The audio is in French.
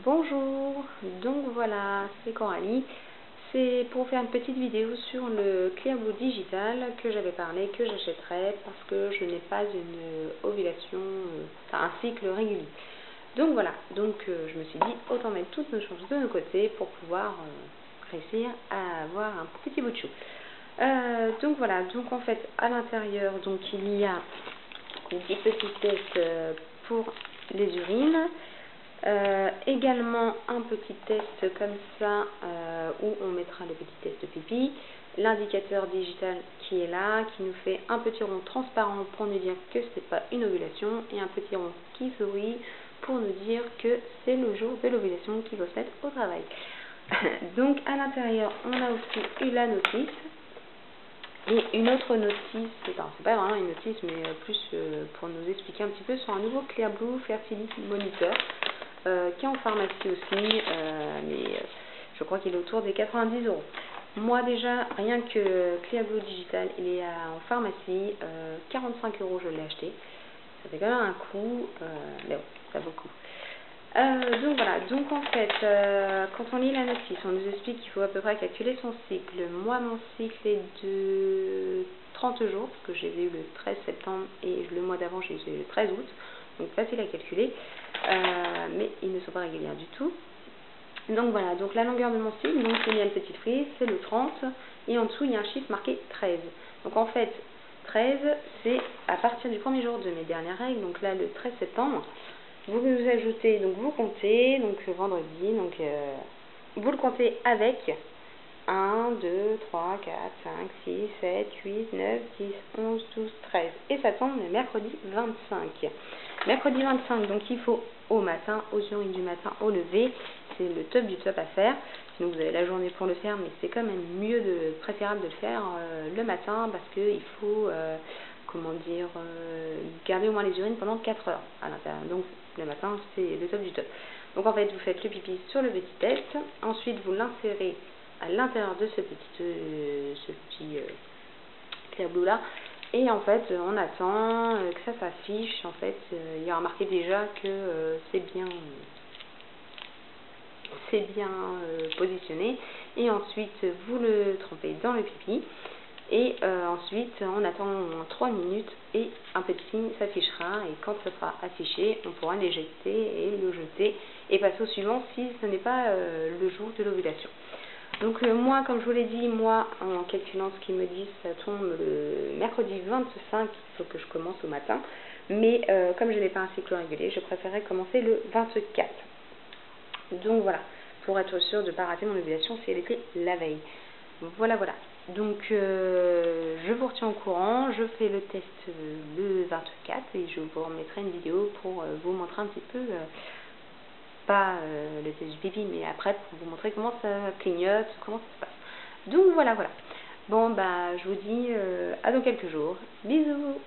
Bonjour, donc voilà, c'est Coralie. C'est pour faire une petite vidéo sur le Clearblue Digital que j'avais parlé, que j'achèterais parce que je n'ai pas une ovulation, enfin un cycle régulier. Donc voilà, je me suis dit autant mettre toutes nos chances de nos côtés pour pouvoir réussir à avoir un petit bout de chou. Donc voilà, donc en fait à l'intérieur donc il y a des petits tests pour les urines. Également un petit test comme ça où on mettra le petit test pipi, l'indicateur digital qui est là, qui nous fait un petit rond transparent pour nous dire que ce n'est pas une ovulation et un petit rond qui sourit pour nous dire que c'est le jour de l'ovulation qui va se mettre au travail. Donc à l'intérieur on a aussi eu la notice. Et une autre notice, enfin c'est pas vraiment une notice mais plus pour nous expliquer un petit peu sur un nouveau Clearblue Fertility Monitor qui est en pharmacie aussi, mais je crois qu'il est autour des 90 €. Moi déjà, rien que Clearblue Digital, il est en pharmacie, 45 € je l'ai acheté. Ça fait quand même un coup, mais bon, ça vaut le coup. Donc voilà, donc en fait, quand on lit la notice, on nous explique qu'il faut à peu près calculer son cycle. Moi, mon cycle est de 30 jours, parce que j'ai eu le 13 septembre et le mois d'avant, j'ai eu le 13 août. Donc facile à calculer, mais ils ne sont pas réguliers du tout. Donc voilà, donc la longueur de mon cycle, donc il y a une petite frise, c'est le 30, et en dessous il y a un chiffre marqué 13. Donc en fait, 13, c'est à partir du premier jour de mes dernières règles, donc là le 13 septembre, vous ajoutez, donc vous comptez, donc vendredi, donc vous le comptez avec 1, 2, 3, 4, 5, 6, 7, 8, 9, 10, 11, 12, 13. Et ça tombe le mercredi 25. Mercredi 25, donc il faut au matin, aux urines du matin, au lever. C'est le top du top à faire. Sinon vous avez la journée pour le faire, mais c'est quand même mieux, préférable de le faire le matin parce qu'il faut, comment dire, garder au moins les urines pendant 4 heures à l'intérieur. Donc le matin, c'est le top du top. Donc en fait, vous faites le pipi sur le petit test. Ensuite, vous l'insérez à l'intérieur de ce petit Clearblue là, et en fait on attend que ça s'affiche. En fait il y aura marqué déjà que c'est bien positionné, et ensuite vous le trempez dans le pipi, et ensuite on attend 3 minutes et un petit signe s'affichera, et quand ça sera affiché on pourra l'éjecter et le jeter et passer au suivant si ce n'est pas le jour de l'ovulation. Donc moi, comme je vous l'ai dit, moi, en calculant ce qu'ils me disent, ça tombe le mercredi 25, il faut que je commence au matin. Mais comme je n'ai pas un cycle régulier, je préférerais commencer le 24. Donc voilà, pour être sûr de ne pas rater mon ovulation si elle était la veille. Voilà. Donc je vous retiens au courant, je fais le test le 24 et je vous remettrai une vidéo pour vous montrer un petit peu... pas le test du pipi, mais après pour vous montrer comment ça clignote, comment ça se passe. Donc voilà. Bon, bah je vous dis à dans quelques jours. Bisous.